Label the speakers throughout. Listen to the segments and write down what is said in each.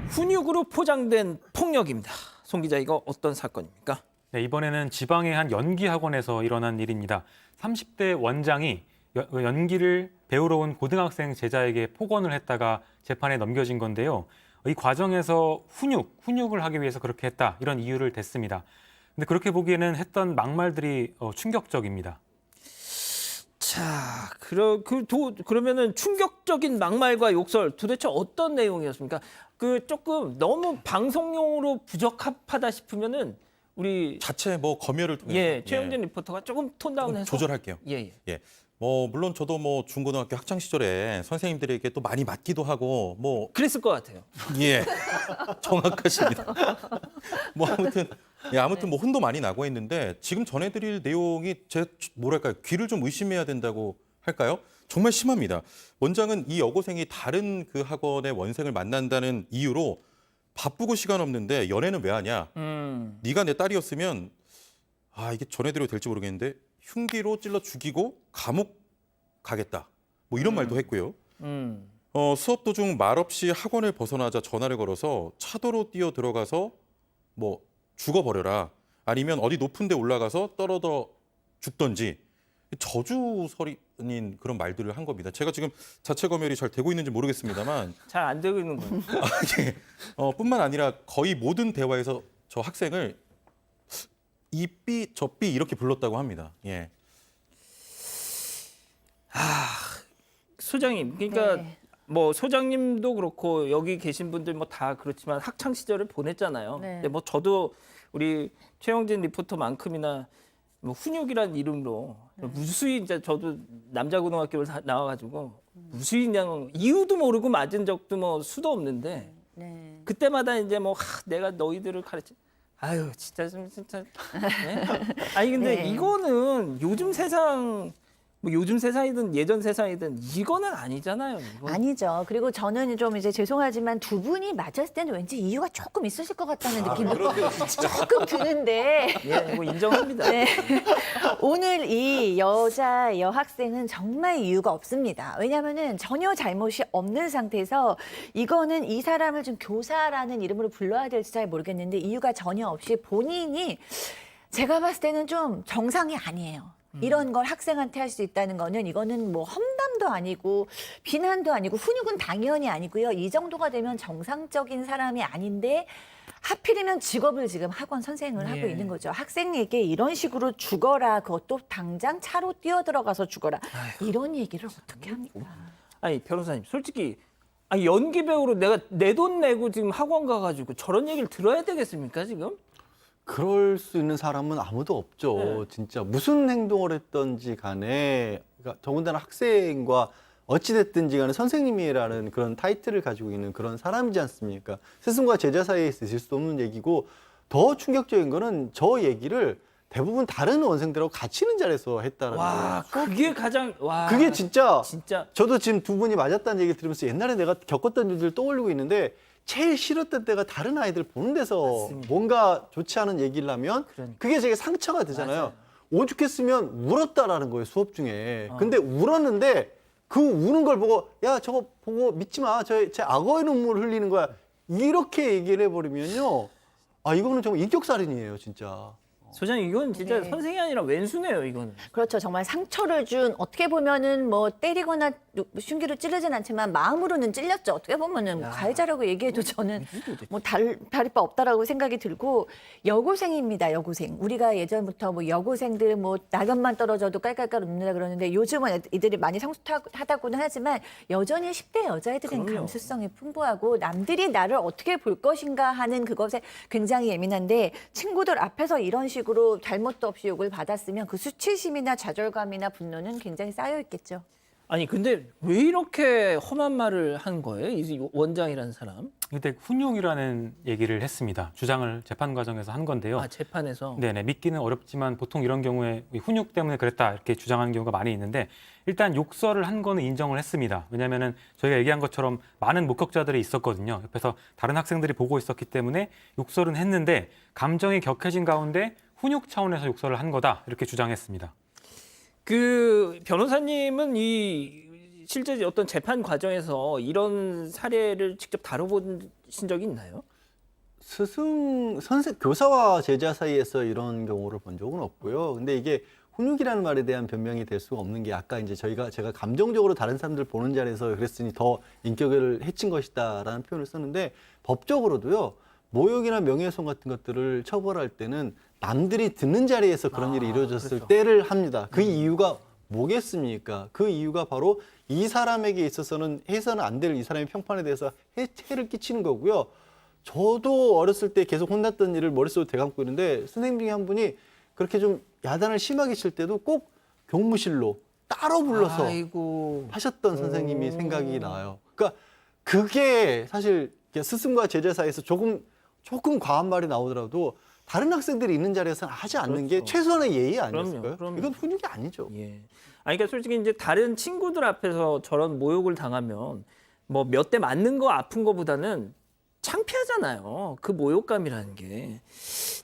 Speaker 1: 훈육으로 포장된 폭력입니다. 송 기자, 이거 어떤 사건입니까?
Speaker 2: 네, 이번에는 지방의 한 연기 학원에서 일어난 일입니다. 30대 원장이 연기를 배우러 온 고등학생 제자에게 폭언을 했다가 재판에 넘겨진 건데요. 이 과정에서 훈육을 하기 위해서 그렇게 했다, 이런 이유를 댔습니다. 근데 그렇게 보기에는 했던 막말들이 충격적입니다.
Speaker 1: 자, 그러면은 충격적인 막말과 욕설 도대체 어떤 내용이었습니까? 조금 너무 방송용으로 부적합하다 싶으면은 우리
Speaker 3: 자체 뭐 검열을 통해서
Speaker 1: 최영진 리포터가 조금 톤 다운해서
Speaker 3: 조절할게요.
Speaker 1: 예.
Speaker 3: 뭐 물론 저도 뭐 중고등학교 학창 시절에 선생님들에게 또 많이 맞기도 하고 뭐
Speaker 1: 그랬을 것 같아요.
Speaker 3: 정확하십니다. 뭐 아무튼 뭐 혼도 많이 나고 있는데 지금 전해드릴 내용이 뭐랄까요, 귀를 좀 의심해야 된다고 할까요? 정말 심합니다. 원장은 이 여고생이 다른 그 학원의 원생을 만난다는 이유로 바쁘고 시간 없는데 연애는 왜 하냐? 네가 내 딸이었으면 이게 전해드려도 될지 모르겠는데 흉기로 찔러 죽이고 감옥 가겠다. 뭐 이런 말도 했고요. 수업 도중 말없이 학원을 벗어나자 전화를 걸어서 차도로 뛰어 들어가서 뭐 죽어버려라. 아니면 어디 높은 데 올라가서 떨어져 죽던지 저주설인 그런 말들을 한 겁니다. 제가 지금 자체 검열이 잘 되고 있는지 모르겠습니다만
Speaker 1: 잘 안 되고 있는 거예요.
Speaker 3: 뿐만 아니라 거의 모든 대화에서 저 학생을 이 삐, 저 삐 이렇게 불렀다고 합니다. 예.
Speaker 1: 소장님, 그러니까
Speaker 4: 네.
Speaker 1: 뭐 소장님도 그렇고 여기 계신 분들 뭐 다 그렇지만 학창 시절을 보냈잖아요.
Speaker 4: 네.
Speaker 1: 근데 뭐 저도 우리 최영진 리포터만큼이나 뭐 훈육이라는 이름으로 무수히 이제 저도 남자 고등학교를 나와가지고 무수히 그냥 이유도 모르고 맞은 적도 뭐 수도 없는데
Speaker 4: 네.
Speaker 1: 그때마다 이제 뭐 내가 너희들을 가르치. 아유 진짜 네? 아니 근데
Speaker 4: 네.
Speaker 1: 이거는 요즘 세상 뭐 요즘 세상이든 예전 세상이든 이거는 아니잖아요. 이거.
Speaker 4: 아니죠. 그리고 저는 좀 이제 죄송하지만 두 분이 맞았을 때는 왠지 이유가 조금 있으실 것 같다는 느낌이 조금 드는데
Speaker 1: 예, 뭐 인정합니다.
Speaker 4: 네. 오늘 이 여학생은 정말 이유가 없습니다. 왜냐하면은 전혀 잘못이 없는 상태에서 이거는 이 사람을 좀 교사라는 이름으로 불러야 될지 잘 모르겠는데 이유가 전혀 없이 본인이 제가 봤을 때는 좀 정상이 아니에요. 이런 걸 학생한테 할 수 있다는 거는 이거는 뭐 험담도 아니고 비난도 아니고 훈육은 당연히 아니고요. 이 정도가 되면 정상적인 사람이 아닌데 하필이면 직업을 지금 학원 선생을 하고 있는 거죠. 학생에게 이런 식으로 죽어라, 그것도 당장 차로 뛰어들어가서 죽어라. 이런 얘기를 어떻게 합니까?
Speaker 1: 아니 변호사님, 솔직히 연기 배우로 내가 내 돈 내고 지금 학원 가가지고 저런 얘기를 들어야 되겠습니까 지금?
Speaker 5: 그럴 수 있는 사람은 아무도 없죠.
Speaker 1: 네.
Speaker 5: 진짜 무슨 행동을 했던지 간에 그러니까 더군다나 학생과 어찌됐든지 간에 선생님이라는 그런 타이틀을 가지고 있는 그런 사람이지 않습니까? 스승과 제자 사이에 있을 수 없는 얘기고 더 충격적인 거는 저 얘기를 대부분 다른 원생들하고 같이 있는 자리에서 했다는
Speaker 1: 와,
Speaker 5: 거예요.
Speaker 1: 그게 가장
Speaker 5: 그게 진짜
Speaker 1: 진짜
Speaker 5: 저도 지금 두 분이 맞았다는 얘기 들으면서 옛날에 내가 겪었던 일들을 떠올리고 있는데 제일 싫었던 때가 다른 아이들 보는 데서
Speaker 1: 맞습니다.
Speaker 5: 뭔가 좋지 않은 얘기를 하면
Speaker 1: 그러니까.
Speaker 5: 그게 제게 상처가 되잖아요.
Speaker 1: 맞아요.
Speaker 5: 오죽했으면 울었다라는 거예요, 수업 중에. 근데 울었는데 그 우는 걸 보고 야 저거 보고 믿지 마. 제 악어의 눈물 흘리는 거야. 이렇게 얘기를 해버리면요. 이거는 정말 인격살인이에요, 진짜.
Speaker 1: 소장님, 이건 진짜
Speaker 4: 네.
Speaker 1: 선생이 아니라 왼수네요 이거는.
Speaker 4: 그렇죠. 정말 상처를 준 어떻게 보면은 뭐 때리거나 흉기로 찌르진 않지만 마음으로는 찔렸죠. 어떻게 보면은 뭐 가해자라고 얘기해도 저는 뭐 다를 바 없다라고 생각이 들고 여고생입니다. 여고생. 우리가 예전부터 뭐 여고생들 뭐 낙엽만 떨어져도 깔깔깔 웃는다 그러는데 요즘은 이들이 많이 성숙하다고는 하지만 여전히 10대 여자애들은
Speaker 1: 그럼요.
Speaker 4: 감수성이 풍부하고 남들이 나를 어떻게 볼 것인가 하는 그것에 굉장히 예민한데 친구들 앞에서 이런 식으로 잘못도 없이 욕을 받았으면 그 수치심이나 좌절감이나 분노는 굉장히 쌓여 있겠죠.
Speaker 1: 아니 근데 왜 이렇게 험한 말을 한 거예요? 이 원장이라는 사람?
Speaker 2: 근데 훈육이라는 얘기를 했습니다. 주장을 재판 과정에서 한 건데요.
Speaker 1: 재판에서.
Speaker 2: 네네, 믿기는 어렵지만 보통 이런 경우에 훈육 때문에 그랬다 이렇게 주장하는 경우가 많이 있는데 일단 욕설을 한 거는 인정을 했습니다. 왜냐하면은 저희가 얘기한 것처럼 많은 목격자들이 있었거든요. 옆에서 다른 학생들이 보고 있었기 때문에 욕설은 했는데 감정이 격해진 가운데 훈육 차원에서 욕설을 한 거다 이렇게 주장했습니다.
Speaker 1: 그 변호사님은 이 실제 어떤 재판 과정에서 이런 사례를 직접 다뤄보신 적이 있나요?
Speaker 5: 교사와 제자 사이에서 이런 경우를 본 적은 없고요. 근데 이게 훈육이라는 말에 대한 변명이 될 수가 없는 게 아까 이제 제가 감정적으로 다른 사람들 보는 자리에서 그랬으니 더 인격을 해친 것이다라는 표현을 썼는데 법적으로도요. 모욕이나 명예훼손 같은 것들을 처벌할 때는 남들이 듣는 자리에서 그런 일이 이루어졌을
Speaker 1: 그렇죠.
Speaker 5: 때를 합니다. 그 이유가 뭐겠습니까? 그 이유가 바로 이 사람에게 있어서는 해서는 안 될 이 사람의 평판에 대해서 해를 끼치는 거고요. 저도 어렸을 때 계속 혼났던 일을 머릿속에 되감고 있는데 선생님 중에 한 분이 그렇게 좀 야단을 심하게 칠 때도 꼭 교무실로 따로 불러서
Speaker 1: 아이고.
Speaker 5: 하셨던 선생님이 생각이 나요. 그러니까 그게 사실 스승과 제자 사이에서 조금 과한 말이 나오더라도 다른 학생들이 있는 자리에서는 하지 않는 게
Speaker 1: 그렇죠.
Speaker 5: 최소한의 예의 아니었을까요?
Speaker 1: 그럼요.
Speaker 5: 이건 훈육이 아니죠.
Speaker 1: 예. 아니, 그러니까 솔직히 이제 다른 친구들 앞에서 저런 모욕을 당하면 뭐 몇 대 맞는 거 아픈 거보다는 창피하잖아요. 그 모욕감이라는 게.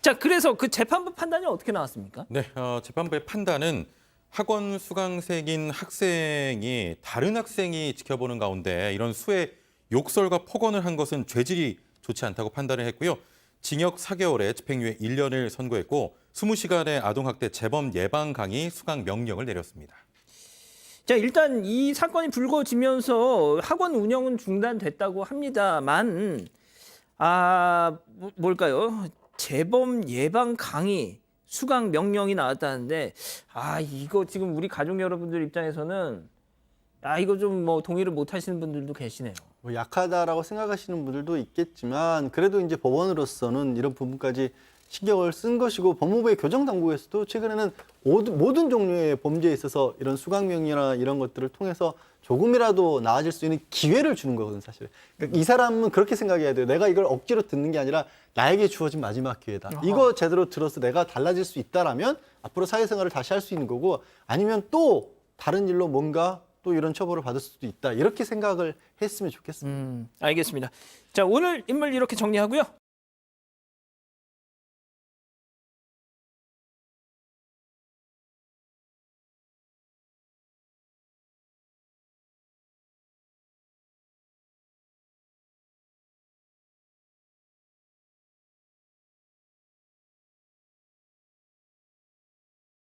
Speaker 1: 자, 그래서 그 재판부 판단이 어떻게 나왔습니까?
Speaker 3: 네, 재판부의 판단은 학원 수강생인 학생이 다른 학생이 지켜보는 가운데 이런 수의 욕설과 폭언을 한 것은 죄질이 좋지 않다고 판단을 했고요. 징역 4개월에 집행유예 1년을 선고했고 20시간의 아동학대 재범 예방 강의 수강 명령을 내렸습니다.
Speaker 1: 자, 일단 이 사건이 불거지면서 학원 운영은 중단됐다고 합니다만, 뭘까요? 재범 예방 강의 수강 명령이 나왔다는데, 이거 지금 우리 가족 여러분들 입장에서는 이거 좀 뭐 동의를 못 하시는 분들도 계시네요.
Speaker 5: 뭐 약하다라고 생각하시는 분들도 있겠지만 그래도 이제 법원으로서는 이런 부분까지 신경을 쓴 것이고 법무부의 교정당국에서도 최근에는 모든 종류의 범죄에 있어서 이런 수강명령이나 이런 것들을 통해서 조금이라도 나아질 수 있는 기회를 주는 거거든요, 사실. 그러니까 이 사람은 그렇게 생각해야 돼요. 내가 이걸 억지로 듣는 게 아니라 나에게 주어진 마지막 기회다. 이거 제대로 들어서 내가 달라질 수 있다라면 앞으로 사회생활을 다시 할 수 있는 거고 아니면 또 다른 일로 뭔가 또 이런 처벌을 받을 수도 있다. 이렇게 생각을 했으면 좋겠습니다.
Speaker 1: 알겠습니다. 자, 오늘 인물 이렇게 정리하고요.